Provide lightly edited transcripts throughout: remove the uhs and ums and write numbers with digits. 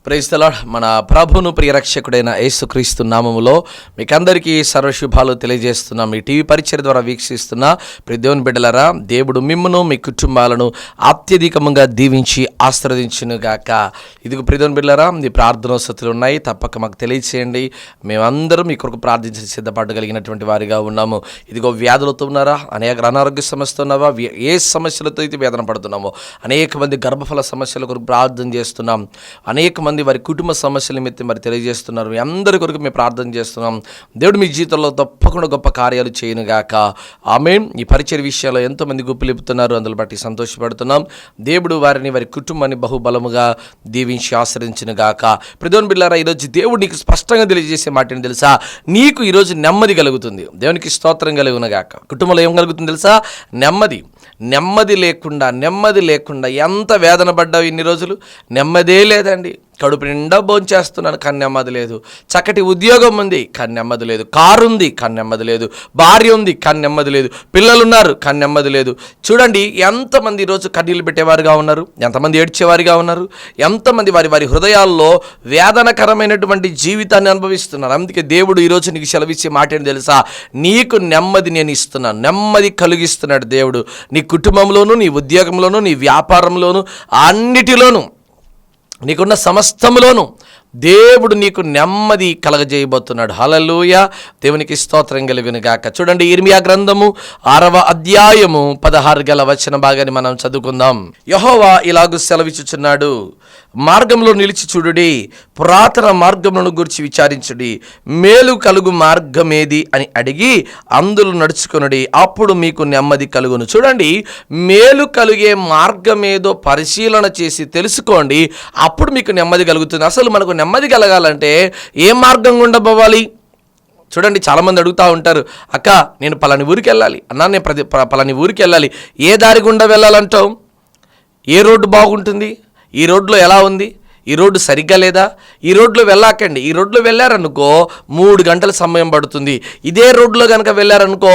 Praise the lord. మన ప్రభువును ప్రియరక్షకుడైన యేసుక్రీస్తు నామములో మీకందరికీ సర్వశుభాలు తెలియజేస్తున్నాం. ఈ టీవీ పరిచర్య ద్వారా వీక్షిస్తున్న ప్రియ దేవుని బిడ్డలారా, దేవుడు మిమ్మును మీ కుటుంబాలను అత్యధికంగా దీవించి ఆశీర్వదించునుగాక. ఇదిగో ప్రియ దేవుని బిడ్డలారా, ఈ ప్రార్థనోత్సవాలు ఉన్నాయి, తప్పక మాకు తెలియచేయండి. మేమందరం మీ కొరకు ప్రార్థించి సిద్ధపడగలిగినటువంటి వారిగా ఉన్నాము. ఇదిగో వ్యాధులతో ఉన్నారా, అనేక అనారోగ్య సమస్యతో ఉన్నావా, ఏ సమస్యలతో అయితే వేదన పడుతున్నామో, అనేక మంది గర్భఫల సమస్యల కొరకు ప్రార్థన చేస్తున్నాం. అనేక మంది వారి కుటుంబ సమస్యల నిమిత్తం మరి తెలియజేస్తున్నారు. మీ అందరి కొరకు మేము ప్రార్థన చేస్తున్నాం. దేవుడు మీ జీవితంలో తప్పకుండా గొప్ప కార్యాలు చేయనుగాక. ఆమేన్. ఈ పరిచయ విషయాల్లో ఎంతోమంది గుప్పిలిపుతున్నారు, అందులో బట్టి సంతోషపడుతున్నాం. దేవుడు వారిని వారి కుటుంబాన్ని బహుబలముగా దీవించి ఆశ్రయించునుగాక. ప్రతిదిన బిడ్డలారా, ఈరోజు దేవుడు నీకు స్పష్టంగా తెలియజేసే మాట ఏంటి తెలుసా? నీకు ఈరోజు నెమ్మది కలుగుతుంది. దేవునికి స్తోత్రం కలుగునుగాక. కుటుంబంలో ఏం కలుగుతుంది తెలుసా? నెమ్మది లేకుండా ఎంత వేదన పడ్డావు ఇన్ని రోజులు. నెమ్మదే లేదండి. కడుపు నిండా భోంచేస్తున్నాను కానీ నెమ్మది లేదు. చక్కటి ఉద్యోగం ఉంది కానీ నెమ్మది లేదు. కారు ఉంది కానీ నెమ్మది లేదు. భార్య ఉంది కానీ నెమ్మది లేదు. పిల్లలు ఉన్నారు కానీ నెమ్మది లేదు. చూడండి, ఎంతమంది ఈరోజు కన్నీళ్ళు పెట్టేవారుగా ఉన్నారు, ఎంతమంది ఏడ్చేవారిగా ఉన్నారు, ఎంతమంది వారి హృదయాల్లో వేదనకరమైనటువంటి జీవితాన్ని అనుభవిస్తున్నారు. అందుకే దేవుడు ఈరోజు నీకు సెలవిచ్చే మాట ఏంటి తెలుసా? నీకు నెమ్మది నేను ఇస్తున్నాను. నెమ్మది కలిగిస్తున్నాడు దేవుడు. నీ కుటుంబంలోను, నీ ఉద్యోగంలోను, నీ వ్యాపారంలోను, అన్నిటిలోనూ, నీకున్న సమస్తములోను దేవుడు నీకు నెమ్మది కలగజేయబోతున్నాడు. హల్లెలూయా. దేవునికి స్తోత్రం కలుగునుగాక. చూడండి, ఇర్మియా గ్రంథము 6వ అధ్యాయము 16 వచన భాగాన్ని మనం చదువుకుందాం. యెహోవా ఇలాగు సెలవిచ్చుచున్నాడు, మార్గంలో నిలిచి చూడుడి, పురాతన మార్గములను గురించి విచారించుడి, మేలు కలుగు మార్గమేది అని అడిగి అందులో నడుచుకొనుడి, అప్పుడు మీకు నెమ్మది కలుగును. చూడండి, మేలు కలిగే మార్గమేదో పరిశీలన చేసి తెలుసుకోండి, అప్పుడు మీకు నెమ్మది కలుగుతుంది. అసలు మనకు నెమ్మది కలగాలంటే ఏ మార్గం గుండా పోవాలి? చూడండి, చాలామంది అడుగుతూ ఉంటారు, అక్క నేను పలాని ఊరికి వెళ్ళాలి, అన్నా నేను పలాని ఊరికి వెళ్ళాలి, ఏ దారి గుండా వెళ్ళాలంటావు? ఏ రోడ్డు బాగుంటుంది? ఈ రోడ్లో ఎలా ఉంది? ఈ రోడ్డు సరిగ్గా లేదా? ఈ రోడ్లో వెళ్ళాకండి. ఈ రోడ్లో వెళ్ళారనుకో 3 గంటల సమయం పడుతుంది. ఇదే రోడ్లో కనుక వెళ్ళారనుకో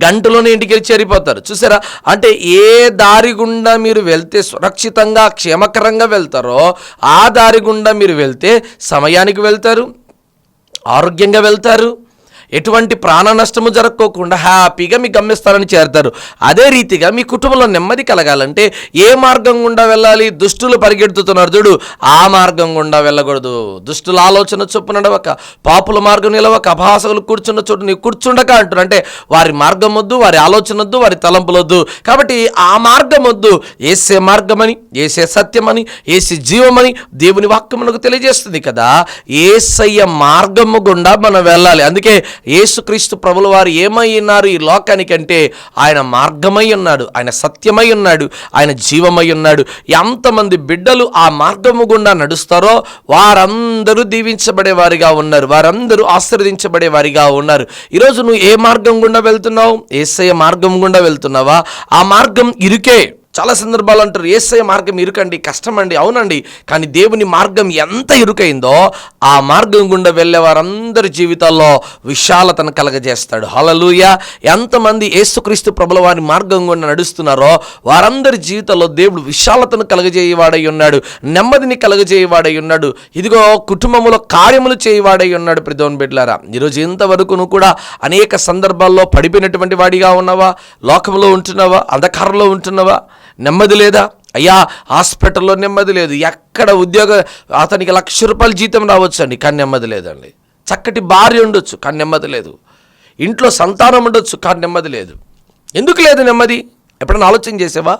గంటలోనే ఇంటికి వెళ్ళి చేరిపోతారు. చూసారా? అంటే ఏ దారి గుండా మీరు వెళ్తే సురక్షితంగా క్షేమకరంగా వెళ్తారో ఆ దారి గుండా మీరు వెళ్తే సమయానికి వెళ్తారు, ఆరోగ్యంగా వెళ్తారు, ఎటువంటి ప్రాణ నష్టము జరగకోకుండా హ్యాపీగా మీ గమ్యస్థానాన్ని చేరుతారు. అదే రీతిగా మీ కుటుంబంలో నెమ్మది కలగాలంటే ఏ మార్గం గుండా వెళ్ళాలి? దుష్టులు పరిగెడుతున్నారు చూడు, ఆ మార్గం గుండా వెళ్ళకూడదు. దుష్టుల ఆలోచన చొప్పున నడవక, పాపుల మార్గం నిలవక, అపహాసకులు కూర్చున్న చోటు నీవు కూర్చుండక అంటారు. అంటే వారి మార్గం వద్దు, వారి ఆలోచన వద్దు, వారి తలంపులొద్దు. కాబట్టి ఆ మార్గం వద్దు. ఏసే మార్గమని, ఏసే సత్యమని, ఏసే జీవమని దేవుని వాక్యం మనకు తెలియజేస్తుంది కదా. ఏసయ్య మార్గము గుండా మనం వెళ్ళాలి. అందుకే యేసుక్రీస్తు ప్రభుల వారు ఏమై ఉన్నారు ఈ లోకానికంటే? ఆయన మార్గమై ఉన్నాడు, ఆయన సత్యమై ఉన్నాడు, ఆయన జీవమై ఉన్నాడు. ఎంతమంది బిడ్డలు ఆ మార్గము గుండా నడుస్తారో వారందరూ దీవించబడే వారిగా ఉన్నారు, వారందరూ ఆశీర్వదించబడే వారిగా ఉన్నారు. ఈరోజు నువ్వు ఏ మార్గం గుండా వెళ్తున్నావు? యేసయ్య మార్గం గుండా వెళ్తున్నావా? ఆ మార్గం ఇరుకే. చాలా సందర్భాలు అంటారు, యేసయ్య మార్గం ఇరుకండి, కష్టమండి. అవునండి, కానీ దేవుని మార్గం ఎంత ఇరుకైందో ఆ మార్గం గుండా వెళ్ళే వారందరి జీవితాల్లో విశాలతను కలగజేస్తాడు. హల్లెలూయా. ఎంతమంది యేసుక్రీస్తు ప్రభుల వారి మార్గం గుండా నడుస్తున్నారో వారందరి జీవితాల్లో దేవుడు విశాలతను కలగజేయవాడై ఉన్నాడు, నెమ్మదిని కలగజేయవాడై ఉన్నాడు. ఇదిగో కుటుంబంలో కార్యములు చేయవాడై ఉన్నాడు. ప్రియమైన బిడ్డలారా, ఈరోజు ఇంతవరకు నువ్వు కూడా అనేక సందర్భాల్లో పడిపోయినటువంటి వాడిగా ఉన్నావా? లోకంలో ఉంటున్నావా? అంధకారంలో ఉంటున్నావా? నెమ్మది లేదా? అయ్యా, హాస్పిటల్లో నెమ్మది లేదు. ఎక్కడ అతనికి ₹1,00,000 జీతం రావచ్చు అండి, కానీ నెమ్మది లేదండి. చక్కటి భార్య ఉండొచ్చు కానీ నెమ్మది లేదు. ఇంట్లో సంతానం ఉండొచ్చు కానీ నెమ్మది లేదు. ఎందుకు లేదు నెమ్మది? ఎప్పుడైనా ఆలోచన చేసావా?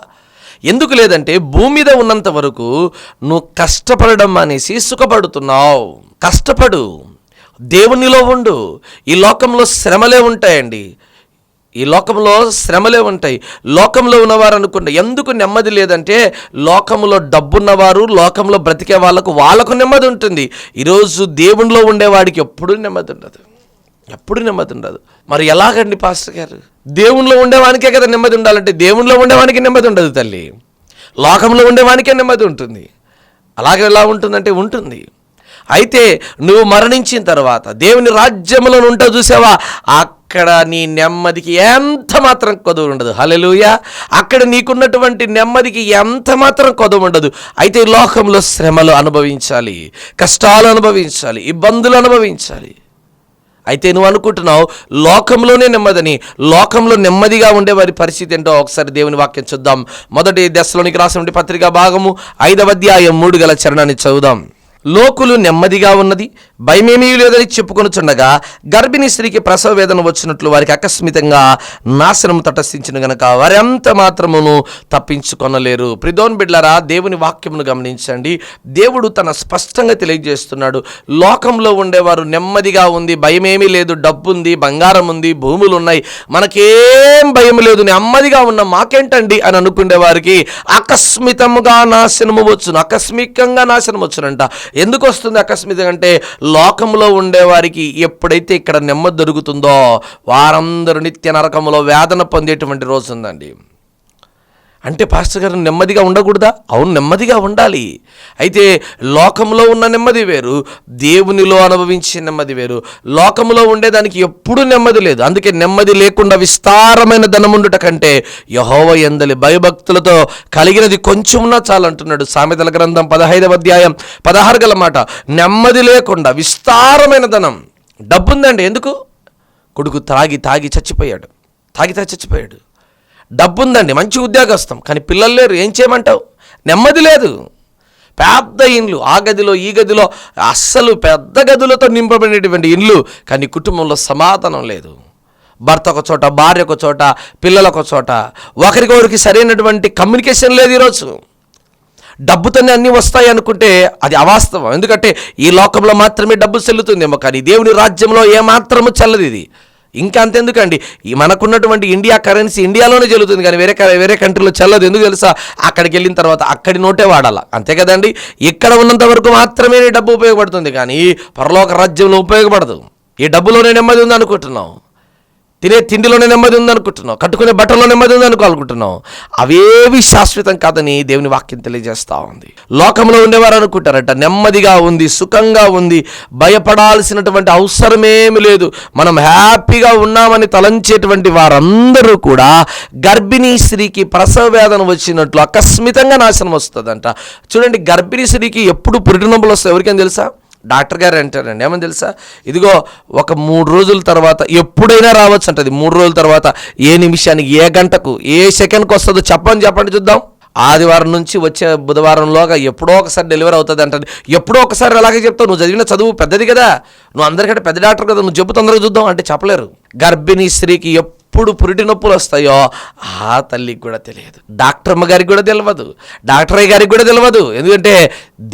ఎందుకు లేదంటే భూమి మీద ఉన్నంత వరకు నువ్వు కష్టపడడం అనేసి సుఖపడుతున్నావు. కష్టపడు, దేవునిలో ఉండు. ఈ లోకంలో శ్రమలే ఉంటాయండి. ఈ లోకంలో శ్రమలే ఉంటాయి. లోకంలో ఉన్నవారు అనుకుంటే ఎందుకు నెమ్మది లేదంటే లోకంలో డబ్బున్నవారు, లోకంలో బ్రతికే వాళ్ళకు నెమ్మది ఉంటుంది. ఈరోజు దేవునిలో ఉండేవాడికి ఎప్పుడూ నెమ్మది ఉండదు. మరి ఎలాగండి పాస్టర్ గారు? దేవునిలో ఉండేవానికే కదా నెమ్మది ఉండాలంటే దేవునిలో ఉండేవానికి నెమ్మది ఉండదు తల్లి. లోకంలో ఉండేవానికే నెమ్మది ఉంటుంది. అలాగే ఎలా ఉంటుందంటే ఉంటుంది. అయితే నువ్వు మరణించిన తర్వాత దేవుని రాజ్యంలో ఉంటావు చూసావా, అక్కడ నీ నెమ్మదికి ఎంత మాత్రం కొదువు ఉండదు. హల్లెలూయా. అక్కడ నీకున్నటువంటి నెమ్మదికి ఎంత మాత్రం కొదువు ఉండదు. అయితే ఈ లోకంలో శ్రమలు అనుభవించాలి, కష్టాలు అనుభవించాలి, ఇబ్బందులు అనుభవించాలి. అయితే నువ్వు అనుకుంటున్నావు లోకంలోనే నెమ్మదని. లోకంలో నెమ్మదిగా ఉండే వారి పరిస్థితి ఏంటో ఒకసారి దేవుని వాక్యం చూద్దాం. మొదటి దశలోనికి రాసినటువంటి పత్రికా భాగము 5వ అధ్యాయం 3 చరణాన్ని చదువుదాం. లోకులు నెమ్మదిగా ఉన్నది భయమేమీ లేదని చెప్పుకొనుచుండగా గర్భిణీ స్త్రీకి ప్రసవ వేదన వచ్చినట్లు వారికి ఆకస్మికంగా నాశనం తటస్థించిన గనక వారి అంత మాత్రమును తప్పించుకొనలేరు. ప్రిదోన్ బిడ్లరా, దేవుని వాక్యమును గమనించండి. దేవుడు తన స్పష్టంగా తెలియజేస్తున్నాడు, లోకంలో ఉండేవారు నెమ్మదిగా ఉంది, భయమేమీ లేదు, డబ్బు ఉంది, బంగారం ఉంది, భూములు ఉన్నాయి, మనకేం భయం లేదు, నెమ్మదిగా ఉన్న మాకేంటండి అని అనుకునే వారికి ఆకస్మికంగా నాశనము వచ్చును. ఆకస్మికంగా నాశనం వచ్చునంట. ఎందుకు వస్తుంది ఆకస్మికంగా అంటే, లోకంలో ఉండేవారికి ఎప్పుడైతే ఇక్కడ నెమ్మది దొరుకుతుందో వారందరూ నిత్య నరకంలో వేదన పొందేటువంటి రోజు ఉందండి. అంటే పాస్టర్ గారు నెమ్మదిగా ఉండకూడదా? అవును, నెమ్మదిగా ఉండాలి. అయితే లోకంలో ఉన్న నెమ్మది వేరు, దేవునిలో అనుభవించే నెమ్మది వేరు. లోకంలో ఉండేదానికి ఎప్పుడూ నెమ్మది లేదు. అందుకే నెమ్మది లేకుండా విస్తారమైన ధనముండుట కంటే యెహోవా యందలి భయభక్తులతో కలిగినది కొంచెమున్నా చాలంటున్నాడు. సామెతల గ్రంథం 15వ అధ్యాయం 16 మాట. నెమ్మది లేకుండా విస్తారమైన ధనం, డబ్బుందండి, ఎందుకు? కొడుకు తాగి చచ్చిపోయాడు. డబ్బు ఉందండి, మంచి ఉద్యోగస్తాం, కానీ పిల్లలు లేరు, ఏం చేయమంటావు? నెమ్మది లేదు. పెద్ద ఇండ్లు, ఆ గదిలో ఈ గదిలో, అస్సలు పెద్ద గదులతో నింపబడినటువంటి ఇండ్లు, కానీ కుటుంబంలో సమాధానం లేదు. భర్త ఒక చోట, భార్య ఒక చోట, పిల్లలు ఒక చోట, ఒకరికొకరికి సరైనటువంటి కమ్యూనికేషన్ లేదు. ఈరోజు డబ్బుతోనే అన్నీ వస్తాయి అనుకుంటే అది అవాస్తవం. ఎందుకంటే ఈ లోకంలో మాత్రమే డబ్బు చెల్లుతుందేమో, కానీ దేవుని రాజ్యంలో ఏమాత్రము చెల్లదు ఇది. ఇంకా అంతెందుకండి, మనకున్నటువంటి ఇండియా కరెన్సీ ఇండియాలోనే చెల్లుతుంది, కానీ వేరే కంట్రీలో చెల్లదు. ఎందుకు తెలుసా? అక్కడికి వెళ్ళిన తర్వాత అక్కడి నోటే వాడాల, అంతే కదండి. ఇక్కడ ఉన్నంత వరకు మాత్రమే డబ్బు ఉపయోగపడుతుంది, కానీ పరలోక రాజ్యంలో ఉపయోగపడదు. ఈ డబ్బులోనే నెమ్మది ఉంది అనుకుంటున్నావు, తినే తిండిలోనే నెమ్మది ఉందనుకుంటున్నావు, కట్టుకునే బట్టల్లో నెమ్మది ఉందనుకుంటున్నావు. అవేవి శాశ్వతం కాదని దేవుని వాక్యం తెలియజేస్తూ ఉంది. లోకంలో ఉండేవారు అనుకుంటారట నెమ్మదిగా ఉంది, సుఖంగా ఉంది, భయపడాల్సినటువంటి అవసరమేమి లేదు, మనం హ్యాపీగా ఉన్నామని తలంచేటువంటి వారందరూ కూడా గర్భిణీ స్త్రీకి ప్రసవ వేదన వచ్చినట్లు ఆకస్మికంగా నాశనం వస్తుందంట. చూడండి, గర్భిణీ స్త్రీకి ఎప్పుడు పురిటి నొప్పులు వస్తాయి ఎవరికైనా తెలుసా? డాక్టర్ గారు అంటారండి, ఏమని తెలుసా? ఇదిగో ఒక 3 రోజుల తర్వాత ఎప్పుడైనా రావచ్చు అంటది. 3 రోజుల తర్వాత ఏ నిమిషానికి, ఏ గంటకు, ఏ సెకండ్కి వస్తుందో చెప్పండి చూద్దాం. ఆదివారం నుంచి వచ్చే బుధవారంలోగా ఎప్పుడో ఒకసారి డెలివరీ అవుతుంది అంటది. ఎప్పుడో ఒకసారి అలాగే చెప్తావు, నువ్వు చదివిన చదువు పెద్దది కదా, నువ్వు అందరికంటే పెద్ద డాక్టర్ కదా, నువ్వు చెప్పు తొందరగా చూద్దాం అంటే చెప్పలేరు. గర్భిణీ స్త్రీకి ఎప్పుడు పురిటి నొప్పులు వస్తాయో ఆ తల్లికి కూడా తెలియదు, డాక్టర్ అమ్మ గారికి కూడా తెలియదు, డాక్టర్ అయ్య గారికి కూడా తెలియదు. ఎందుకంటే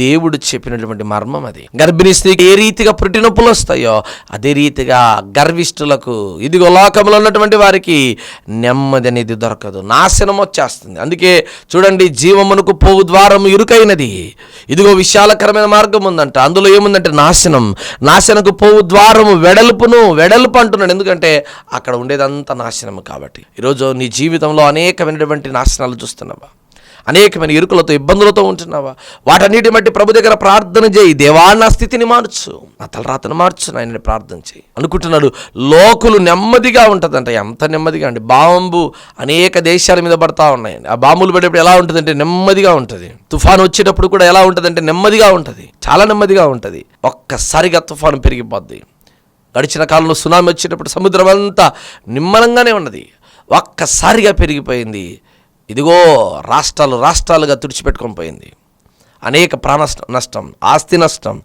దేవుడు చెప్పినటువంటి మర్మం అది. గర్భిణీ స్త్రీకి ఏ రీతిగా పురిటి నొప్పులు వస్తాయో అదే రీతిగా గర్విష్ఠులకు, ఇదిగో లోకంలో ఉన్నటువంటి వారికి నెమ్మది అనేది దొరకదు, నాశనం వచ్చేస్తుంది. అందుకే చూడండి, జీవమునకు పోవు ద్వారం ఇరుకైనది, ఇదిగో విశాలకరమైన మార్గం ఉందంట, అందులో ఏముందంటే నాశనకు పోవు ద్వారము వెడల్పు అంటున్నాడు. ఎందుకంటే అక్కడ ఉండేదంతా నాశనము. కాబట్టి ఈరోజు నీ జీవితంలో అనేకమైనటువంటి నాశనాలు చూస్తున్నావా? అనేకమైన ఇరుకులతో, ఇబ్బందులతో ఉంటున్నావా? వాటన్నిటి బట్టి ప్రభు దగ్గర ప్రార్థన చేయి. దేవా, నా స్థితిని మార్చు, నా తలరాతను మార్చు, నాయనని ప్రార్థన చేయి అనుకుంటున్నాడు. లోకులు నెమ్మదిగా ఉంటుందంట. ఎంత నెమ్మదిగా అండి! బాంబు అనేక దేశాల మీద పడతా ఉన్నాయండి. ఆ బాంబులు పడేప్పుడు ఎలా ఉంటుందంటే నెమ్మదిగా ఉంటుంది. తుఫాను వచ్చేటప్పుడు కూడా ఎలా ఉంటుందంటే నెమ్మదిగా ఉంటుంది, చాలా నెమ్మదిగా ఉంటుంది. ఒక్కసారిగా తుఫాను పెరిగిపోద్ది. గడిచిన కాలంలో సునామీ వచ్చేటప్పుడు సముద్రం అంతా నిమ్మలంగానే ఉన్నది, ఒక్కసారిగా పెరిగిపోయింది. ఇదిగో రాష్ట్రాలుగా తుడిచిపెట్టుకొని పోయింది. అనేక ప్రాణ నష్టం, ఆస్తి నష్టం,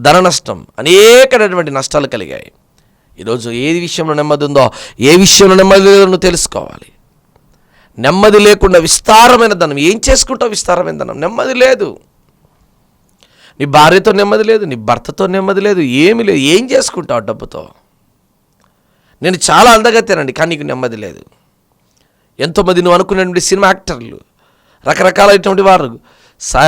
ధన నష్టం, అనేకమైనటువంటి నష్టాలు కలిగాయి. ఈరోజు ఏ విషయంలో నెమ్మది ఉందో, ఏ విషయంలో నెమ్మది లేదో నువ్వు తెలుసుకోవాలి. నెమ్మది లేకుండా విస్తారమైన ధనం, ఏం చేసుకుంటావు? విస్తారమైన ధనం, నెమ్మది లేదు. నీ భార్యతో నెమ్మది లేదు, నీ భర్తతో నెమ్మది లేదు, ఏమీ లేదు. ఏం చేసుకుంటావు డబ్బుతో? నేను చాలా అందగత్తానండి, కానీ నీకు నెమ్మది లేదు. ఎంతోమంది నువ్వు అనుకునేటువంటి సినిమా యాక్టర్లు, రకరకాలైనటువంటి వారు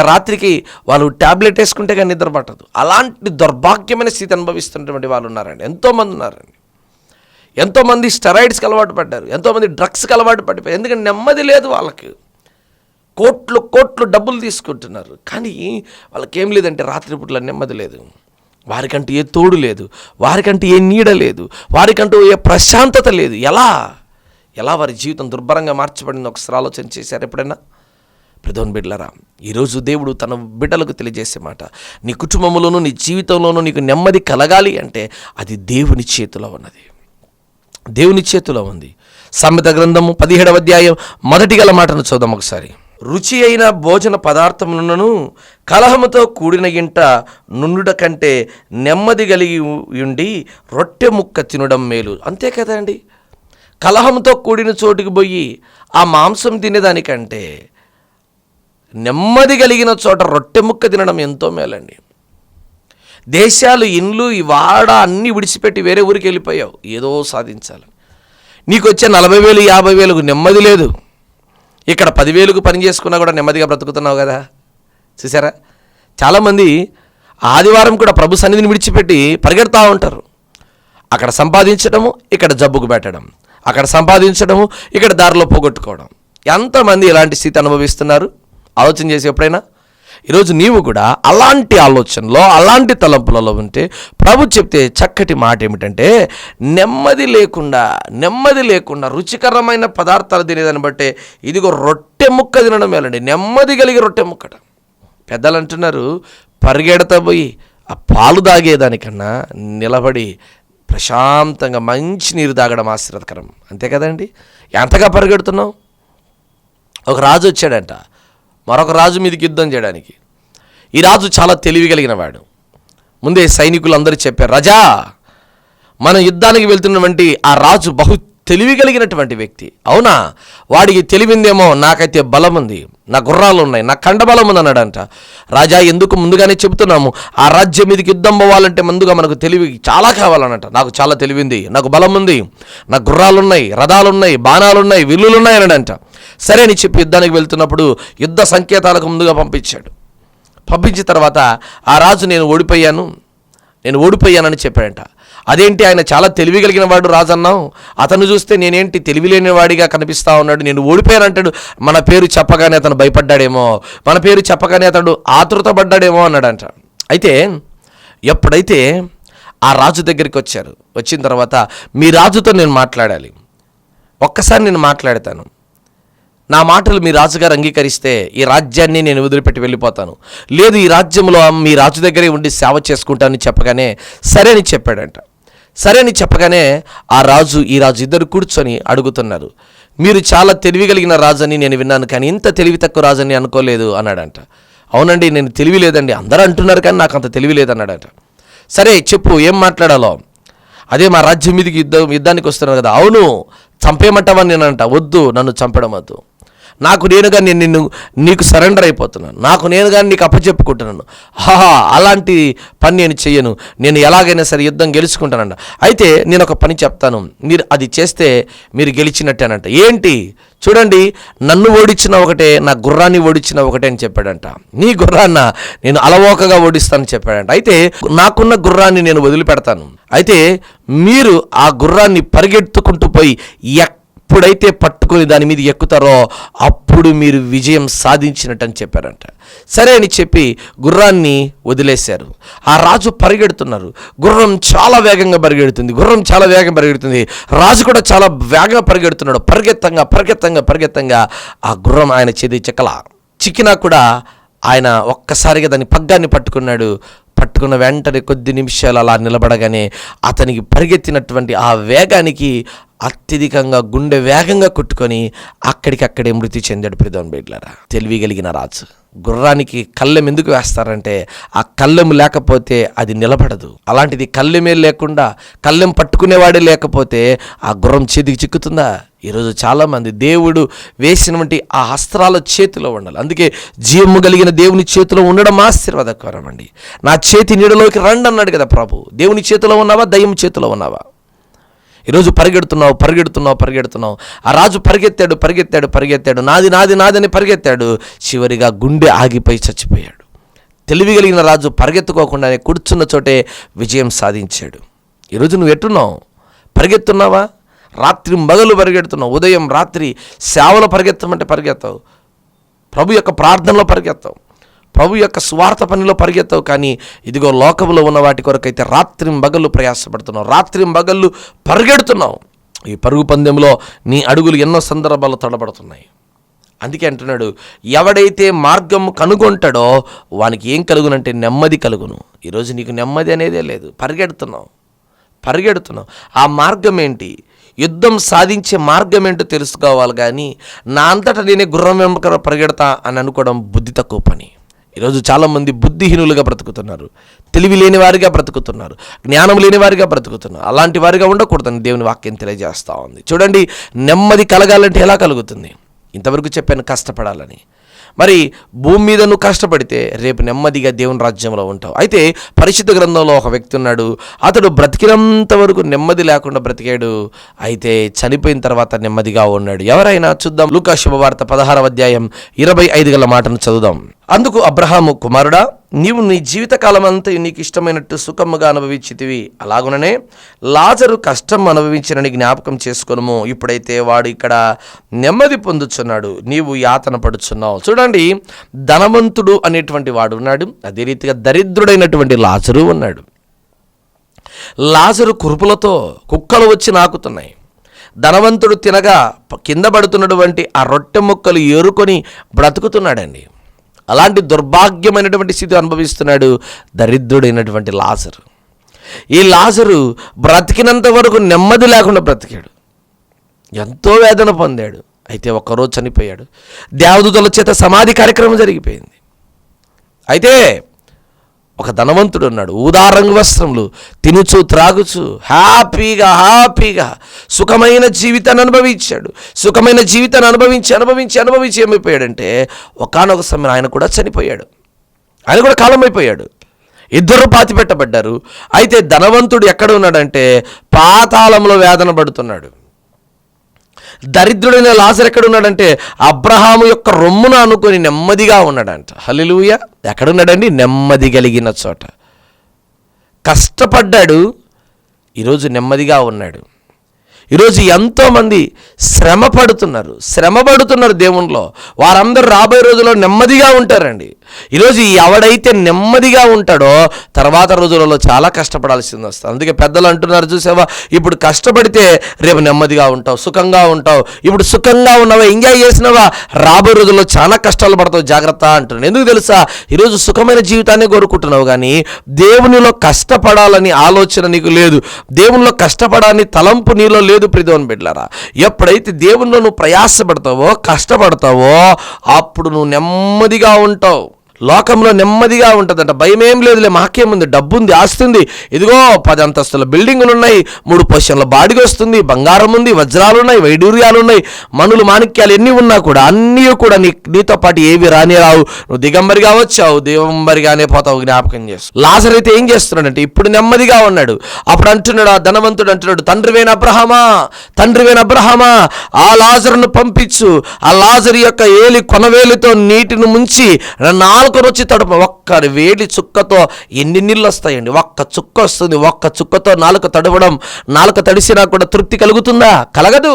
రాత్రికి వాళ్ళు ట్యాబ్లెట్ వేసుకుంటే కానీ నిద్ర పట్టదు. అలాంటి దౌర్భాగ్యమైన స్థితి అనుభవిస్తున్నటువంటి వాళ్ళు ఉన్నారండి, ఎంతోమంది ఉన్నారండి. ఎంతోమంది స్టెరాయిడ్స్కి అలవాటు పడ్డారు, ఎంతోమంది డ్రగ్స్కి అలవాటు పడిపోయారు. ఎందుకంటే నెమ్మది లేదు వాళ్ళకి. కోట్లు డబ్బులు తీసుకుంటున్నారు, కానీ వాళ్ళకేం లేదంటే రాత్రిపూట్ల నెమ్మది లేదు. వారికంటూ ఏ తోడు లేదు, వారికంటూ ఏ నీడ లేదు, వారికంటూ ఏ ప్రశాంతత లేదు. ఎలా వారి జీవితం దుర్భరంగా మార్చబడింది ఒకసారి ఆలోచన చేశారు ఎప్పుడైనా? ప్రియమైన బిడ్డలారా, ఈరోజు దేవుడు తన బిడ్డలకు తెలియజేసే మాట, నీ కుటుంబంలోనూ నీ జీవితంలోనూ నీకు నెమ్మది కలగాలి అంటే అది దేవుని చేతిలో ఉన్నది. దేవుని చేతిలో ఉంది. సామెత గ్రంథము 17వ అధ్యాయం మొదటి గల మాటను చూద్దాం ఒకసారి. రుచి అయిన భోజన పదార్థములను కలహముతో కూడిన ఇంట నుండుట కంటే నెమ్మది కలిగి ఉండి రొట్టె ముక్క తినడం మేలు. అంతే కదండి. కలహంతో కూడిన చోటుకి పోయి ఆ మాంసం తినేదానికంటే నెమ్మది కలిగిన చోట రొట్టె ముక్క తినడం ఎంతో మేలండి. దేశాలు, ఇండ్లు, ఈ వాడ అన్నీ విడిచిపెట్టి వేరే ఊరికి వెళ్ళిపోయావు ఏదో సాధించాలి. నీకు వచ్చే 40,000 50,000కు నెమ్మది లేదు. ఇక్కడ 10,000కు పని చేసుకున్నా కూడా నెమ్మదిగా బ్రతుకుతున్నావు కదా. చూసారా, చాలామంది ఆదివారం కూడా ప్రభు సన్నిధిని విడిచిపెట్టి పరిగెడతా ఉంటారు. అక్కడ సంపాదించడము, ఇక్కడ జబ్బుకు పెట్టడం, అక్కడ సంపాదించడము, ఇక్కడ దారిలో పోగొట్టుకోవడం. ఎంతమంది ఇలాంటి స్థితి అనుభవిస్తున్నారు ఆలోచన చేసి ఎప్పుడైనా? ఈరోజు నీవు కూడా అలాంటి ఆలోచనలో, అలాంటి తలంపులలో ఉంటే ప్రభు చెప్తే చక్కటి మాట ఏమిటంటే, నెమ్మది లేకుండా రుచికరమైన పదార్థాలు తినేదాన్ని బట్టే ఇదిగో రొట్టె ముక్క తినడం మేలండి. నెమ్మది కలిగి రొట్టె ముక్కట. పెద్దలు అంటున్నారు, పరిగెడతా పోయి ఆ పాలు తాగేదానికన్నా నిలబడి ప్రశాంతంగా మంచి నీరు తాగడం ఆశీర్వాదకరం. అంతే కదండి. ఎంతగా పరిగెడుతున్నావు? ఒక రాజు వచ్చాడంట మరొక రాజు మీదకి యుద్ధం చేయడానికి. ఈ రాజు చాలా తెలివి కలిగిన వాడు. ముందే సైనికులు అందరూ చెప్పారు, రాజా, మనం యుద్ధానికి వెళ్తున్నటువంటి ఆ రాజు బహు తెలివి కలిగినటువంటి వ్యక్తి. అవునా? వాడికి తెలివిందేమో, నాకైతే బలం ఉంది, నా గుర్రాలు ఉన్నాయి, నా కండబలం ఉంది అన్నాడంట. రాజా, ఎందుకు ముందుగానే చెబుతున్నాము, ఆ రాజ్యం మీదకి యుద్ధం పోవాలంటే ముందుగా మనకు తెలివి చాలా కావాలన్నట. నాకు చాలా తెలివింది, నాకు బలం ఉంది, నా గుర్రాలున్నాయి, రథాలున్నాయి, బాణాలున్నాయి, విల్లులున్నాయి అన్నాడంట. సరే అని చెప్పి యుద్ధానికి వెళ్తున్నప్పుడు యుద్ధ సంకేతాలకు ముందుగా పంపించాడు. పంపించిన తర్వాత ఆ రాజు నేను ఓడిపోయానని చెప్పాడంట. అదేంటి, ఆయన చాలా తెలివి కలిగిన వాడు రాజు అన్నావు, అతను చూస్తే నేనేంటి తెలివి లేని వాడిగా కనిపిస్తా ఉన్నాడు, నేను ఓడిపోయానంటాడు. మన పేరు చెప్పగానే అతను భయపడ్డాడేమో, మన పేరు చెప్పగానే అతడు ఆతృతపడ్డాడేమో అన్నాడంట. అయితే ఎప్పుడైతే ఆ రాజు దగ్గరికి వచ్చారు, వచ్చిన తర్వాత మీ రాజుతో నేను మాట్లాడాలి, ఒక్కసారి నేను మాట్లాడతాను, నా మాటలు మీ రాజుగారు అంగీకరిస్తే ఈ రాజ్యాన్ని నేను వదిలిపెట్టి వెళ్ళిపోతాను, లేదు ఈ రాజ్యంలో మీ రాజు దగ్గరే ఉండి సేవ చేసుకుంటానని చెప్పగానే సరే అని చెప్పాడంట. సరే అని చెప్పగానే ఆ రాజు ఈ రాజు ఇద్దరు కూర్చొని అడుగుతున్నారు, మీరు చాలా తెలివి కలిగిన రాజని నేను విన్నాను, కానీ ఇంత తెలివి తక్కువ రాజని అనుకోలేదు అన్నాడంట. అవునండి, నేను తెలివి లేదండి, అందరూ అంటున్నారు కానీ నాకు అంత తెలివి లేదన్నాడంట. సరే చెప్పు, ఏం మాట్లాడాలో? అదే మా రాజ్యం మీదకి యుద్ధానికి వస్తున్నాను కదా. అవును, చంపేయమంటావని నేనంట. వద్దు, నన్ను చంపడం వద్దు, నాకు నేనుగా నేను నీకు సరెండర్ అయిపోతున్నాను, నాకు నేనుగా నీకు అప్పచెప్పుకుంటున్నాను. అలాంటి పని నేను చెయ్యను, నేను ఎలాగైనా సరే యుద్ధం గెలుచుకుంటానంట. అయితే నేను ఒక పని చెప్తాను, మీరు అది చేస్తే మీరు గెలిచినట్టేనంట. ఏంటి? చూడండి, నన్ను ఓడించిన ఒకటే, నా గుర్రాన్ని ఓడించిన ఒకటే అని చెప్పాడంట. నీ గుర్రాన్న నేను అలవోకగా ఓడిస్తానని చెప్పాడంట. అయితే నాకున్న గుర్రాన్ని నేను వదిలిపెడతాను, అయితే మీరు ఆ గుర్రాన్ని పరిగెత్తుకుంటూ పోయి ఎప్పుడైతే పట్టుకొని దాని మీద ఎక్కుతారో అప్పుడు మీరు విజయం సాధించినట్టు అని చెప్పారంట. సరే అని చెప్పి గుర్రాన్ని వదిలేశారు. ఆ రాజు పరిగెడుతున్నారు, గుర్రం చాలా వేగంగా పరిగెడుతుంది, రాజు కూడా చాలా వేగంగా పరిగెడుతున్నాడు. పరిగెత్తంగా ఆ గుర్రం ఆయన చేతి చిక్కినా కూడా ఆయన ఒక్కసారిగా దాని పగ్గాన్ని పట్టుకున్న వెంటనే కొద్ది నిమిషాలు అలా నిలబడగానే అతనికి పరిగెత్తినటువంటి ఆ వేగానికి అత్యధికంగా గుండె వేగంగా కొట్టుకొని అక్కడికక్కడే మృతి చెందాడు. ప్రియమైన బిడ్డలారా, తెలివి కలిగిన రాజు. గుర్రానికి కళ్ళెం ఎందుకు వేస్తారంటే ఆ కళ్ళెం లేకపోతే అది నిలబడదు. అలాంటిది కళ్ళెమే లేకుండా, కళ్ళెం పట్టుకునేవాడే లేకపోతే ఆ గుర్రం చేతికి చిక్కుతుందా? ఈరోజు చాలామంది దేవుడు వేసినటువంటి ఆ అస్త్రాల చేతిలో ఉండాలి. అందుకే జీవము కలిగిన దేవుని చేతిలో ఉండడం ఆశీర్వాదకరం అండి. నా చేతి నీడలోకి రండి అన్నాడు కదా ప్రభు. దేవుని చేతిలో ఉన్నావా, దయ్యం చేతిలో ఉన్నావా? ఈరోజు పరిగెడుతున్నావు. ఆ రాజు పరిగెత్తాడు, నాదని పరిగెత్తాడు. చివరిగా గుండె ఆగిపోయి చచ్చిపోయాడు. తెలివి కలిగిన రాజు పరిగెత్తుకోకుండానే కూర్చున్న చోటే విజయం సాధించాడు. ఈరోజు నువ్వు ఎట్టున్నావు? పరిగెత్తున్నావా? రాత్రి మగలు పరిగెడుతున్నావు, ఉదయం రాత్రి సేవలో పరిగెత్తమంటే పరిగెత్తావు, ప్రభు యొక్క ప్రార్థనలో పరిగెత్తావు, ప్రభు యొక్క స్వార్థ పనిలో పరిగెత్తవు, కానీ ఇదిగో లోకంలో ఉన్న వాటి కొరకైతే రాత్రింబగళ్ళు ప్రయాసపడుతున్నావు, రాత్రింబగళ్ళు పరిగెడుతున్నావు. ఈ పరుగు పందెంలో నీ అడుగులు ఎన్నో సందర్భాలు తడబడుతున్నాయి. అందుకే అంటున్నాడు, ఎవడైతే మార్గం కనుగొంటాడో వానికి ఏం కలుగునంటే నెమ్మది కలుగును. ఈరోజు నీకు నెమ్మది అనేదే లేదు, పరిగెడుతున్నావు. ఆ మార్గం ఏంటి? యుద్ధం సాధించే మార్గం ఏంటో తెలుసుకోవాలి, కానీ నా అంతటా నేనే గుర్రం వెంబడి పరిగెడతా అని అనుకోవడం బుద్ధి తక్కువ పని. ఈరోజు చాలామంది బుద్ధిహీనులుగా బ్రతుకుతున్నారు, తెలివి లేని వారిగా బ్రతుకుతున్నారు, జ్ఞానం లేని వారిగా బ్రతుకుతున్నారు. అలాంటి వారిగా ఉండకూడదని దేవుని వాక్యం తెలియజేస్తూ ఉంది. చూడండి, నెమ్మది కలగాలంటే ఎలా కలుగుతుంది? ఇంతవరకు చెప్పాను, కష్టపడాలని. మరి భూమి మీద నువ్వు కష్టపడితే రేపు నెమ్మదిగా దేవుని రాజ్యంలో ఉంటావు. అయితే పరిశుద్ధ గ్రంథంలో ఒక వ్యక్తి ఉన్నాడు, అతడు బ్రతికినంత వరకు నెమ్మది లేకుండా బ్రతికాడు, అయితే చనిపోయిన తర్వాత నెమ్మదిగా ఉన్నాడు. ఎవరైనా చూద్దాం. లూకా శుభవార్త 16వ అధ్యాయం 25 గల మాటను చదువుదాం. అందుకు అబ్రహాము, కుమారుడా, నీవు నీ జీవితకాలం అంతా నీకు ఇష్టమైనట్టు సుఖముగా అనుభవించితివి, అలాగుననే లాజరు కష్టం అనుభవించినని జ్ఞాపకం చేసుకొనుము. ఇప్పుడైతే వాడు ఇక్కడ నెమ్మది పొందుచున్నాడు, నీవు యాతన పడుచున్నావు. చూడండి, ధనవంతుడు అనేటువంటి వాడు ఉన్నాడు, అదే రీతిగా దరిద్రుడైనటువంటి లాజరు ఉన్నాడు. లాజరు కురుపులతో కుక్కలు వచ్చి నాకుతున్నాయి. ధనవంతుడు తినగా కింద పడుతున్నటువంటి ఆ రొట్టె ముక్కలు ఏరుకొని బ్రతుకుతున్నాడండి. అలాంటి దుర్భాగ్యమైనటువంటి స్థితి అనుభవిస్తున్నాడు దరిద్రుడైనటువంటి లాజరు. ఈ లాజరు బ్రతికినంత వరకు నెమ్మది లేకుండా బ్రతికాడు, ఎంతో వేదన పొందాడు. అయితే ఒక్కరోజు చనిపోయాడు. దేవదూతల చేత సమాధి కార్యక్రమం జరిగిపోయింది. అయితే ఒక ధనవంతుడు ఉన్నాడు, ఊదారంగు వస్త్రములు, తినుచు త్రాగుచు హ్యాపీగా సుఖమైన జీవితాన్ని అనుభవించాడు. సుఖమైన జీవితాన్ని అనుభవించి ఏమైపోయాడంటే ఒకానొక సమయం ఆయన కూడా చనిపోయాడు, ఆయన కూడా కాలం అయిపోయాడు. ఇద్దరు పాతిపెట్టబడ్డారు. అయితే ధనవంతుడు ఎక్కడ ఉన్నాడంటే పాతాళంలో వేదన పడుతున్నాడు. దరిద్రుడైన లాజరు ఎక్కడ ఉన్నాడంటే అబ్రహాము యొక్క రొమ్మున అనుకొని నెమ్మదిగా ఉన్నాడంట. హల్లెలూయా. ఎక్కడున్నాడండి? నెమ్మది కలిగిన చోట. కష్టపడ్డాడు, ఈరోజు నెమ్మదిగా ఉన్నాడు. ఈరోజు ఎంతోమంది శ్రమ పడుతున్నారు దేవునిలో. వారందరూ రాబోయే రోజుల్లో నెమ్మదిగా ఉంటారండి. ఈరోజు ఎవడైతే నెమ్మదిగా ఉంటాడో తర్వాత రోజులలో చాలా కష్టపడాల్సింది వస్తుంది. అందుకే పెద్దలు అంటున్నారు, చూసావా, ఇప్పుడు కష్టపడితే రేపు నెమ్మదిగా ఉంటావు, సుఖంగా ఉంటావు. ఇప్పుడు సుఖంగా ఉన్నావా, ఎంజాయ్ చేసినావా, రాబోయే రోజుల్లో చాలా కష్టాలు పడతావు, జాగ్రత్త అంటున్నాను. ఎందుకు తెలుసా? ఈరోజు సుఖమైన జీవితాన్ని కోరుకుంటున్నావు, కానీ దేవునిలో కష్టపడాలని ఆలోచన నీకు లేదు. దేవునిలో కష్టపడాలని తలంపు నీలో లేదు. ప్రియదేవుని బిడ్డలారా, ఎప్పుడైతే దేవునిలో నువ్వు ప్రయాసపడతావో, కష్టపడతావో, అప్పుడు నువ్వు నెమ్మదిగా ఉంటావు. లోకంలో నెమ్మదిగా ఉంటుందంట. భయం ఏం లేదులే, మాకేముంది, డబ్బు ఉంది, ఆస్తి ఉంది, ఇదిగో 10 అంతస్తుల బిల్డింగులు ఉన్నాయి, 3 పొజిషన్ల బాడిగ వస్తుంది, బంగారం ఉంది, వజ్రాలు ఉన్నాయి, వైడూర్యాలు ఉన్నాయి, మనులు మాణిక్యాలు ఎన్ని ఉన్నా కూడా అన్నీ కూడా నీతో పాటు ఏవి రాని రావు. నువ్వు దిగంబరిగా వచ్చావు, దిగంబరిగానే పోతావు. జ్ఞాపకం చేస్తూ లాజరు అయితే ఏం చేస్తున్నాడంటే ఇప్పుడు నెమ్మదిగా ఉన్నాడు. అప్పుడు అంటున్నాడు, ఆ ధనవంతుడు అంటున్నాడు, తండ్రివైన అబ్రహామా, ఆ లాజరును పంపించు. ఆ లాజరు యొక్క ఏలి కొనవేలితో నీటిని ముంచి వచ్చి తడుపు. ఒక్క వేడి చుక్కతో ఎన్ని నీళ్ళు వస్తాయండి? ఒక్క చుక్క వస్తుంది. ఒక్క చుక్కతో నాలుక తడవడం, నాలుక తడిసినా కూడా తృప్తి కలుగుతుందా? కలగదు.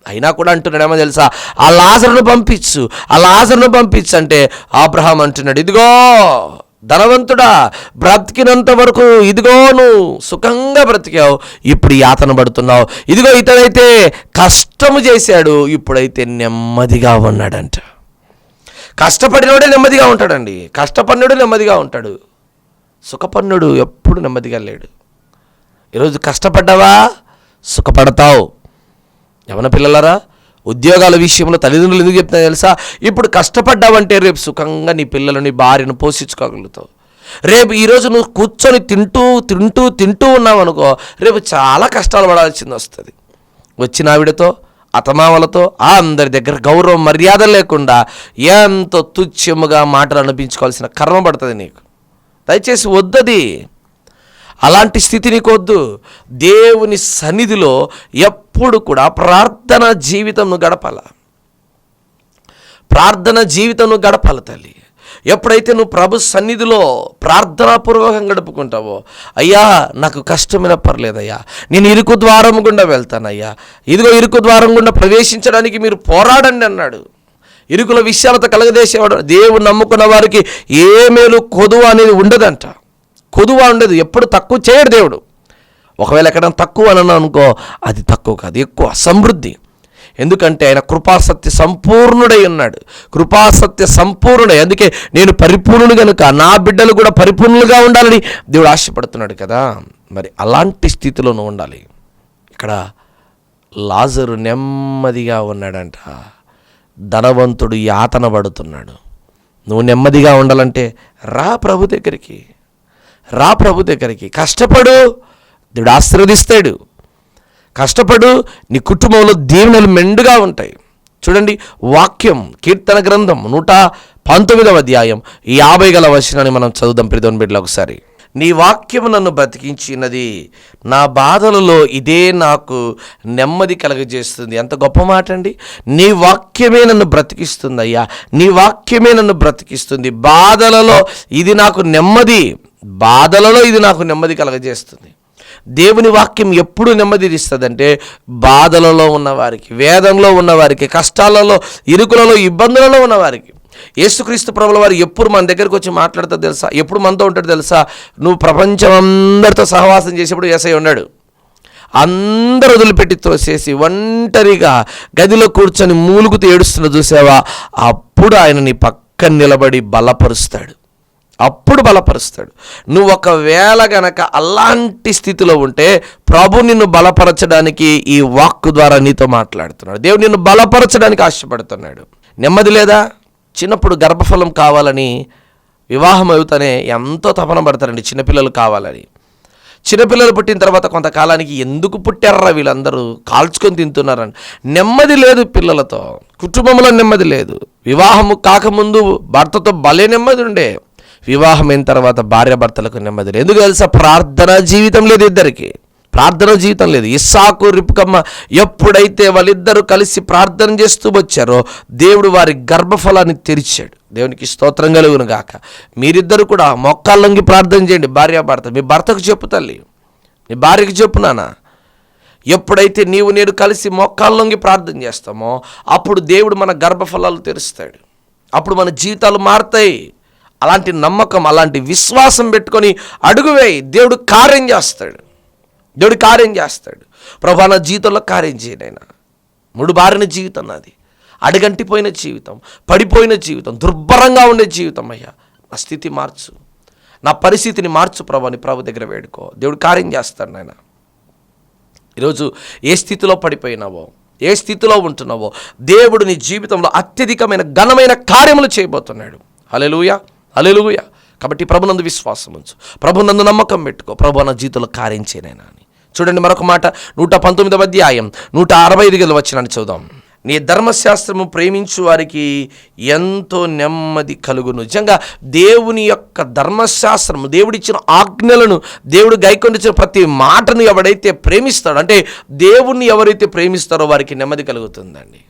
అయినా కూడా అంటున్నాడేమో తెలుసా, ఆ లాజరును పంపించు అంటే అబ్రహాం అంటున్నాడు, ఇదిగో ధనవంతుడా, బ్రతికినంత వరకు ఇదిగో నువ్వు సుఖంగా బ్రతికావు, ఇప్పుడు యాతన పడుతున్నావు. ఇదిగో ఇతడైతే కష్టము చేశాడు, ఇప్పుడైతే నెమ్మదిగా ఉన్నాడంట. కష్టపడినోడే నెమ్మదిగా ఉంటాడండి. కష్టపడినోడు నెమ్మదిగా ఉంటాడు, సుఖపడినోడు ఎప్పుడు నెమ్మదిగా లేడు. ఈరోజు కష్టపడ్డావా, సుఖపడతావు. యవన పిల్లలారా, ఉద్యోగాల విషయంలో తల్లిదండ్రులు ఎందుకు చెప్తున్నా తెలుసా? ఇప్పుడు కష్టపడ్డావంటే రేపు సుఖంగా నీ పిల్లలని, భార్యను పోషించుకోగలుగుతావు. రేపు ఈరోజు నువ్వు కూర్చొని తింటూ ఉన్నావు అనుకో, రేపు చాలా కష్టాలు పడాల్సింది వస్తుంది. వచ్చిన ఆవిడతో, అతమామలతో, అందరి దగ్గర గౌరవం మర్యాద లేకుండా ఎంతో తుచ్చముగా మాటలు అనిపించుకోవాల్సిన కర్మ పడుతుంది నీకు. దయచేసి వద్దది, అలాంటి స్థితి నీకు వద్దు. దేవుని సన్నిధిలో ఎప్పుడు కూడా ప్రార్థన జీవితం గడపాలి తల్లి. ఎప్పుడైతే నువ్వు ప్రభు సన్నిధిలో ప్రార్థనాపూర్వకంగా గడుపుకుంటావో, అయ్యా నాకు కష్టమైన పర్లేదయ్యా, నేను ఇరుకు ద్వారం గుండా వెళ్తానయ్యా, ఇదిగో ఇరుకు ద్వారం గుండా ప్రవేశించడానికి మీరు పోరాడండి అన్నాడు. ఇరుకుల విశాలత కలగజేసేవాడు. దేవుడు నమ్ముకున్న వారికి ఏ మేలు కొదువ అనేది ఉండదంట. కొదువ ఉండదు, ఎప్పుడు తక్కువ చేయడు దేవుడు. ఒకవేళ ఎక్కడైనా తక్కువ అని అనుకో, అది తక్కువ కాదు, ఎక్కువ సమృద్ధి. ఎందుకంటే ఆయన కృపాసత్య సంపూర్ణుడై ఉన్నాడు. కృపాసత్య సంపూర్ణుడై, అందుకే నేను పరిపూర్ణుడు కనుక నా బిడ్డలు కూడా పరిపూర్ణులుగా ఉండాలని దేవుడు ఆశపడుతున్నాడు కదా. మరి అలాంటి స్థితిలో నువ్వు ఉండాలి. ఇక్కడ లాజరు నెమ్మదిగా ఉన్నాడంట, ధనవంతుడు యాతన పడుతున్నాడు. నువ్వు నెమ్మదిగా ఉండాలంటే రా ప్రభు దగ్గరికి, రా ప్రభు దగ్గరికి. కష్టపడు, దేవుడు ఆశీర్వదిస్తాడు. కష్టపడు, నీ కుటుంబంలో దీవెనలు మెండుగా ఉంటాయి. చూడండి, వాక్యం కీర్తన గ్రంథం 119వ అధ్యాయం 50 గల వచనాన్ని మనం చదువుదాం ప్రియమైన బిడ్డలు ఒకసారి. నీ వాక్యము నన్ను బ్రతికించినది, నా బాధలలో ఇదే నాకు నెమ్మది కలగజేస్తుంది. ఎంత గొప్ప మాట అండి. నీ వాక్యమే నన్ను బ్రతికిస్తుంది అయ్యా, నీ వాక్యమే నన్ను బ్రతికిస్తుంది. బాధలలో ఇది నాకు నెమ్మది, బాధలలో ఇది నాకు నెమ్మది కలగజేస్తుంది. దేవుని వాక్యం ఎప్పుడు నెమ్మదినిస్తుందంటే బాధలలో ఉన్నవారికి, వేదంలో ఉన్నవారికి, కష్టాలలో, ఇరుకులలో, ఇబ్బందులలో ఉన్నవారికి. యేసుక్రీస్తు ప్రభుల వారు ఎప్పుడు మన దగ్గరకు వచ్చి మాట్లాడుతా తెలుసా? ఎప్పుడు మనతో ఉంటాడు తెలుసా? నువ్వు ప్రపంచం అందరితో సహవాసం చేసేప్పుడు యేసయ్య ఉన్నాడు. అందరూ వదిలిపెట్టి తోసేసి ఒంటరిగా గదిలో కూర్చొని మూలుగుతూ ఏడుస్తున్న చూసావా? అప్పుడు ఆయన నీ పక్కన నిలబడి బలపరుస్తాడు, అప్పుడు బలపరుస్తాడు. నువ్వు ఒకవేళ గనక అలాంటి స్థితిలో ఉంటే ప్రభు నిన్ను బలపరచడానికి ఈ వాక్కు ద్వారా నీతో మాట్లాడుతున్నాడు. దేవుడు నిన్ను బలపరచడానికి ఆశపడుతున్నాడు. నెమ్మది లేదా? చిన్నప్పుడు గర్భఫలం కావాలని వివాహం అవుతానే ఎంతో తపన పడతారండి చిన్నపిల్లలు కావాలని. చిన్నపిల్లలు పుట్టిన తర్వాత కొంతకాలానికి ఎందుకు పుట్టారా వీళ్ళందరూ కాల్చుకొని తింటున్నారని నెమ్మది లేదు పిల్లలతో, కుటుంబంలో నెమ్మది లేదు. వివాహము కాకముందు భర్తతో భలే నెమ్మది ఉండే, వివాహం అయిన తర్వాత భార్యాభర్తలకు నెమ్మది లేదు. ఎందుకు తెలుసా? ప్రార్థనా జీవితం లేదు, ఇద్దరికి ప్రార్థన జీవితం లేదు. ఇస్సాకు రిబ్కా ఎప్పుడైతే వాళ్ళిద్దరూ కలిసి ప్రార్థన చేస్తూ వచ్చారో దేవుడు వారి గర్భఫలాన్ని తెరిచాడు. దేవునికి స్తోత్రం కలుగును గాక. మీరిద్దరు కూడా మోకాళ్ళొంగి ప్రార్థన చేయండి, భార్యాభర్త. మీ భర్తకు చెప్పు తల్లి, నీ భార్యకు చెప్పు నాన్న. ఎప్పుడైతే నీవు నేను కలిసి మోకాళ్ళొంగి ప్రార్థన చేస్తామో అప్పుడు దేవుడు మన గర్భఫలాలు తెరుస్తాడు, అప్పుడు మన జీవితాలు మారుతాయి. అలాంటి నమ్మకం, అలాంటి విశ్వాసం పెట్టుకొని అడుగువేయి, దేవుడు కార్యం చేస్తాడు, దేవుడు కార్యం చేస్తాడు. ప్రభా నా జీవితంలో కార్యం చేయనైనా. ముడుబారిన జీవితం నాది, అడగంటిపోయిన జీవితం, పడిపోయిన జీవితం, దుర్భరంగా ఉండే జీవితం అయ్యా, నా స్థితి మార్చు, నా పరిస్థితిని మార్చు ప్రభు అని ప్రభు దగ్గర వేడుకో. దేవుడు కార్యం చేస్తాడు నాయన. ఈరోజు ఏ స్థితిలో పడిపోయినావో, ఏ స్థితిలో ఉంటున్నావో దేవుడు నీ జీవితంలో అత్యధికమైన ఘనమైన కార్యములు చేయబోతున్నాడు. హల్లెలూయా, హల్లెలూయా. కాబట్టి ప్రభునందు విశ్వాసం ఉంచు, ప్రభునందు నమ్మకం పెట్టుకో. ప్రభు నా జీవితంలో కార్యం చేయనైనా అని. చూడండి మరొక మాట, 119వ అధ్యాయం 165 వచనాన్ని చదువుదాం. నీ ధర్మశాస్త్రము ప్రేమించు వారికి ఎంతో నెమ్మది కలుగును. నిజంగా దేవుని యొక్క ధర్మశాస్త్రము, దేవుడిచ్చిన ఆజ్ఞలను, దేవుడు గైకొనిచ్చిన ప్రతి మాటను ఎవడైతే ప్రేమిస్తాడో, అంటే దేవుణ్ణి ఎవరైతే ప్రేమిస్తారో వారికి నెమ్మది కలుగుతుందండి.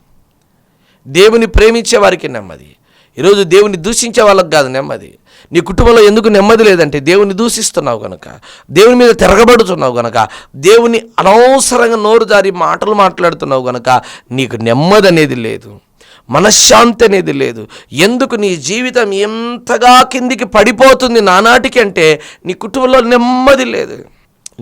దేవుని ప్రేమించే వారికి నెమ్మది. ఈరోజు దేవుని దూషించే వాళ్ళకి కాదు నెమ్మది. నీ కుటుంబంలో ఎందుకు నెమ్మది లేదంటే దేవుని దూషిస్తున్నావు కనుక, దేవుని మీద తిరగబడుతున్నావు కనుక, దేవుని అనవసరంగా నోరు జారి మాటలు మాట్లాడుతున్నావు కనుక నీకు నెమ్మది అనేది లేదు, మనశ్శాంతి అనేది లేదు. ఎందుకు? నీ జీవితం ఎంతగా కిందికి పడిపోతుంది నానాటికి అంటే నీ కుటుంబంలో నెమ్మది లేదు,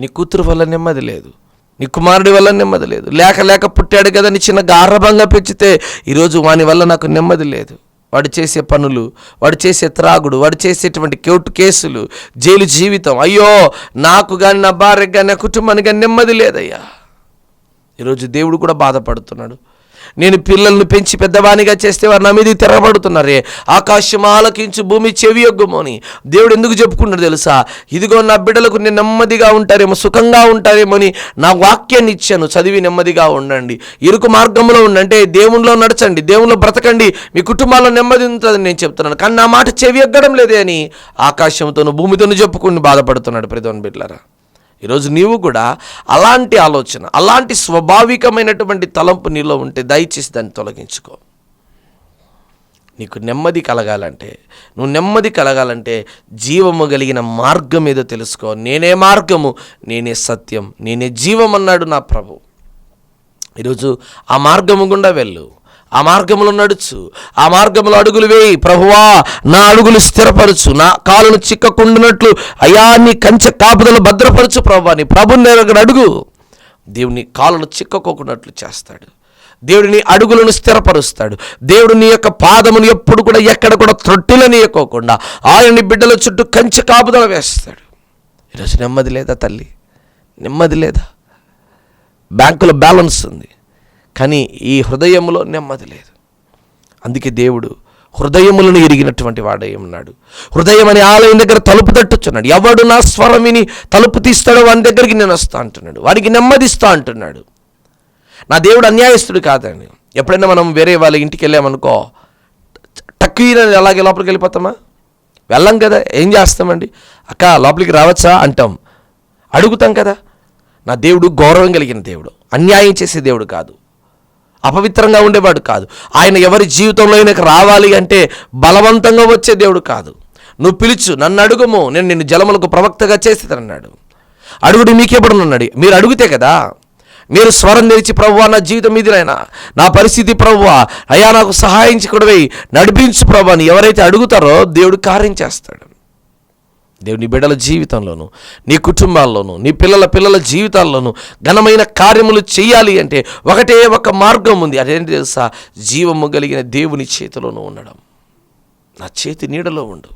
నీ కూతురు వల్ల నెమ్మది లేదు, నీ కుమారుడి వల్ల నెమ్మది లేదు. లేక పుట్టాడు కదా నీ చిన్న గార్భంగా పెంచితే ఈరోజు వాని వల్ల నాకు నెమ్మది లేదు. వాడు చేసే పనులు, వాడు చేసే త్రాగుడు, వాడు చేసేటువంటి కోర్టు కేసులు, జైలు జీవితం, అయ్యో నాకు కానీ నా భార్యకు కానీ నా కుటుంబానికి కానీ నెమ్మది లేదయ్యా. ఈరోజు దేవుడు కూడా బాధపడుతున్నాడు. నేను పిల్లల్ని పెంచి పెద్దవానిగా చేస్తే వారు నా మీద తిరగబడుతున్నారే. ఆకాశం ఆలకించు, భూమి చెవియొగ్గుము అని దేవుడు ఎందుకు చెప్పుకున్నాడు తెలుసా? ఇదిగో నా బిడ్డలకు నేను నెమ్మదిగా ఉంటారేమో, సుఖంగా ఉంటారేమో అని నా వాక్యాన్ని ఇచ్చాను, చదివి నెమ్మదిగా ఉండండి, ఇరుకు మార్గంలో ఉండండి, దేవునిలో నడచండి, దేవునిలో బ్రతకండి, మీ కుటుంబాల్లో నెమ్మది ఉంటుందని నేను చెప్తున్నాను. కానీ నా మాట చెవియొగ్గడం లేదే అని ఆకాశంతోనూ భూమితోనూ చెప్పుకుని బాధపడుతున్నాడు. ప్రియమైన బిడ్డలారా, ఈరోజు నీవు కూడా అలాంటి ఆలోచన, అలాంటి స్వాభావికమైనటువంటి తలంపు నీలో ఉంటే దయచేసి దాన్ని తొలగించుకో. నీకు నెమ్మది కలగాలంటే, నువ్వు నెమ్మది కలగాలంటే జీవము కలిగిన మార్గం ఏదో తెలుసుకో. నేనే మార్గము, నేనే సత్యం, నేనే జీవం అన్నాడు నా ప్రభు. ఈరోజు ఆ మార్గము గుండా వెళ్ళు, ఆ ఆ మార్గంలో నడుచు, ఆ మార్గంలో అడుగులు వేయి. ప్రభువా, నా అడుగులు స్థిరపరచు, నా కాలును చిక్కకుండానట్లు అయ్యా నీ కంచె కాపుదలు భద్రపరచు ప్రభువా. నీ ప్రభుని దగ్గర అడుగు, దేవుని కాలును చిక్కకోకున్నట్లు చేస్తాడు. దేవుడిని అడుగులను స్థిరపరుస్తాడు. దేవుడు నీ యొక్క పాదమును ఎప్పుడు కూడా ఎక్కడ కూడా త్రొట్టిలనీయకోకుండా ఆయన బిడ్డల చుట్టూ కంచె కాపుదల వేస్తాడు. ఈరోజు నెమ్మది లేదా తల్లి? నెమ్మది లేదా? బ్యాంకులో బ్యాలెన్స్ ఉంది, కానీ ఈ హృదయంలో నెమ్మది లేదు. అందుకే దేవుడు హృదయములను ఎరిగినటువంటి వాడే ఉన్నాడు. హృదయం అనే ఆలయం దగ్గర తలుపు తట్టుచున్నాడు. ఎవడు నా స్వరం విని తలుపు తీస్తాడో వాని దగ్గరికి నేను వస్తా అంటున్నాడు. వాడికి నెమ్మదిస్తా అంటున్నాడు. నా దేవుడు అన్యాయస్తుడు కాదండి. ఎప్పుడైనా మనం వేరే వాళ్ళ ఇంటికి వెళ్ళామనుకో, టక్కున అలాగే లోపలికి వెళ్ళిపోతామా? వెళ్ళం కదా. ఏం చేస్తామండి? అక్క లోపలికి రావచ్చా అంటాం, అడుగుతాం కదా. నా దేవుడు గౌరవం కలిగిన దేవుడు, అన్యాయం చేసే దేవుడు కాదు, అపవిత్రంగా ఉండేవాడు కాదు. ఆయన ఎవరి జీవితంలో ఆయనకు రావాలి అంటే బలవంతంగా వచ్చే దేవుడు కాదు. నువ్వు పిలుచు, నన్ను అడుగుము, నేను నిన్ను జలములకు ప్రవక్తగా చేస్తానన్నాడు. అడుగుడు మీకెప్పుడున్నాడు? మీరు అడిగితే కదా. మీరు స్వరం తెరిచి, ప్రభువా నా జీవితం మీదినైనా, నా పరిస్థితి ప్రభువా, అయ్యా నాకు సహాయం చేయకూడవే, నడిపించు ప్రభు అని ఎవరైతే అడుగుతారో దేవుడు కార్యం చేస్తాడు. దేవుని బిడ్డల జీవితంలోను, నీ కుటుంబాల్లోనూ, నీ పిల్లల జీవితాల్లోనూ ఘనమైన కార్యములు చేయాలి అంటే ఒకటే ఒక మార్గం ఉంది. అదేంటి తెలుసా? జీవము కలిగిన దేవుని చేతిలోనూ ఉండడం. నా చేతి నీడలో ఉండు,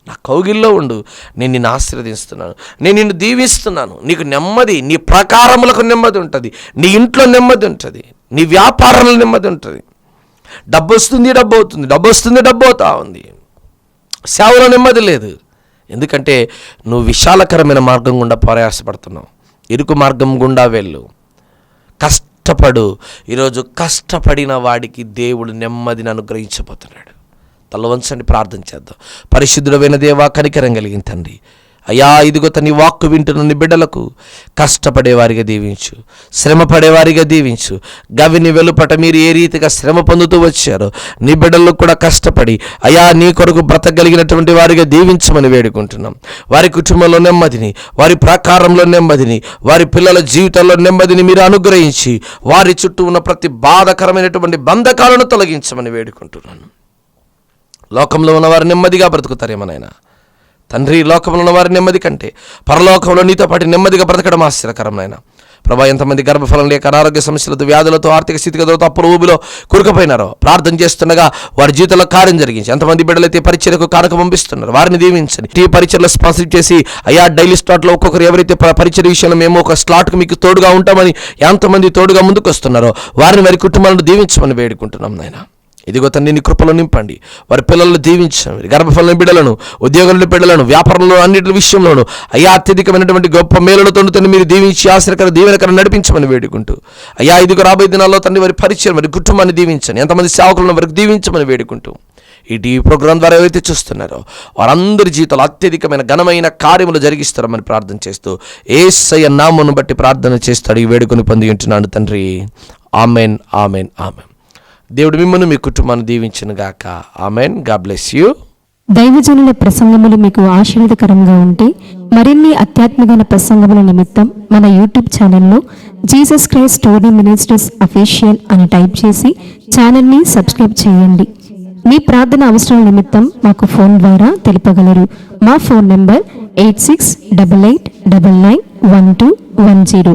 నా కౌగిల్లో ఉండు. నేను నిన్ను ఆశీర్వదిస్తున్నాను, నేను నిన్ను దీవిస్తున్నాను. నీకు నెమ్మది, నీ ప్రకారములకు నెమ్మది ఉంటుంది, నీ ఇంట్లో నెమ్మది ఉంటుంది, నీ వ్యాపారంలో నెమ్మది ఉంటుంది. డబ్బు వస్తుంది, డబ్బు అవుతుంది, డబ్బు వస్తుంది, డబ్బు అవుతా ఉంది. సేవలో నెమ్మది లేదు. ఎందుకంటే నువ్వు విశాలకరమైన మార్గం గుండా ప్రయాసపడుతున్నావు. ఇరుకు మార్గం గుండా వెళ్ళు, కష్టపడు. ఈరోజు కష్టపడిన వాడికి దేవుడు నెమ్మదిని అనుగ్రహించబోతున్నాడు. తల వంచండి, ప్రార్థన చేద్దాం. పరిశుద్ధుడైన దేవా, కనికరం కలిగిన తండ్రి, అయ్యా ఇదిగో నీ వాక్కు వింటున్న నీ బిడ్డలకు కష్టపడేవారిగా దీవించు, శ్రమ పడేవారిగా దీవించు. గవిని వెలుపట మీరు ఏ రీతిగా శ్రమ పొందుతూ వచ్చారో నీ బిడ్డలకు కూడా కష్టపడి అయ్యా నీ కొరకు బ్రతకగలిగినటువంటి వారిగా దీవించమని వేడుకుంటున్నాం. వారి కుటుంబంలో నెమ్మదిని, వారి ప్రాకారంలో నెమ్మదిని, వారి పిల్లల జీవితంలో నెమ్మదిని మీరు అనుగ్రహించి వారి చుట్టూ ఉన్న ప్రతి బాధకరమైనటువంటి బంధకాలను తొలగించమని వేడుకుంటున్నాను. లోకంలో ఉన్నవారు నెమ్మదిగా బ్రతుకుతారేమోనైనా తండ్రి, లోకంలో ఉన్న వారి నెమ్మది కంటే పరలోకంలో నీతో పాటు నెమ్మదిగా బ్రతకడం ఆశ్చర్యకరం నాయన. ప్రభా, ఎంతమంది గర్భఫలం లేక అనారోగ్య సమస్యలతో, వ్యాధులతో, ఆర్థిక స్థితిగతులతో అప్పుల ఊబిలో కూరుకుపోయినారో ప్రార్థన చేస్తుండగా వారి జీవితంలో కార్యం జరిగించి, ఎంతమంది బిడ్డలైతే పరిచర్యకు కానుక పంపిస్తున్నారు వారిని దీవించండి. టీ పరిచర్లో స్పాన్సర్ చేసి అయ్యా డైలీ స్లాట్లో ఒక్కొక్కరు ఎవరైతే పరిచర్య విషయంలో మేము ఒక స్లాట్కు మీకు తోడుగా ఉంటామని ఎంతమంది తోడుగా ముందుకు వస్తున్నారో వారిని, వారి కుటుంబాలను దీవించమని వేడుకుంటున్నాం నాయన. ఇదిగో తండ్రి, నీ కృపలో నింపండి. వారి పిల్లలను దీవించండి. గర్భఫలం బిడ్డలను, ఉద్యోగుల బిడ్డలను, వ్యాపారంలో అన్నిటి విషయంలోనూ అయ్యా అత్యధికమైనటువంటి గొప్ప మేలులతో తండ్రి మీరు దీవించి ఆశ్చర్యకర దీవెనకర నడిపించమని వేడుకుంటూ అయ్యా ఇదిగో రాబోయే దినాల్లో తండ్రి వారి పరిచయం, వారి కుటుంబాన్ని దీవించండి. ఎంతమంది సేవకులను వారికి దీవించమని వేడుకుంటూ ఈ టీవీ ప్రోగ్రాం ద్వారా ఎవరైతే చూస్తున్నారో వారందరి జీవితంలో అత్యధికమైన ఘనమైన కార్యములు జరిగిస్తారని ప్రార్థన చేస్తూ యేసయ్య నామమును బట్టి ప్రార్థన చేస్తాడు ఈ వేడుకొని పొంది ఉంటున్నాను తండ్రి. Amen, amen, amen. దేవుడు మిమ్మల్ని, మీ కుటుంబాన్ని దీవించును గాక. ఆమెన్. God bless you. దైవజనుల ప్రసంగములు మీకు ఆశీర్వాదకరంగా ఉంటే మరిన్ని ఆధ్యాత్మిక ప్రసంగముల నిమిత్తం మన యూట్యూబ్ ఛానల్లో Jesus Christ story ministries official అని టైప్ చేసి ఛానల్ని సబ్స్క్రైబ్ చేయండి. మీ ప్రార్థన అవసరం నిమిత్తం మాకు ఫోన్ ద్వారా తెలుపగలరు. మా ఫోన్ నంబర్ 8688991210.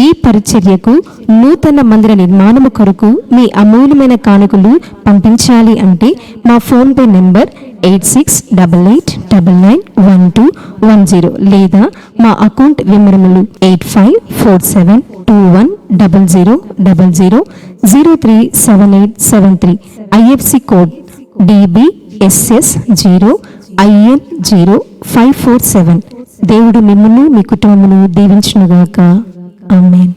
ఈ పరిచర్యకు నూతన మందిర నిర్మాణము కొరకు మీ అమూల్యమైన కానుకలు పంపించాలి అంటే మా ఫోన్ పే నెంబర్ 8688991210 లేదా మా అకౌంట్ వివరములు 8547210000037873. IFC code DBSS0IN0547. దేవుడు మిమ్మును, మీ కుటుంబమును దీవించునుగాక. ఆమేన్.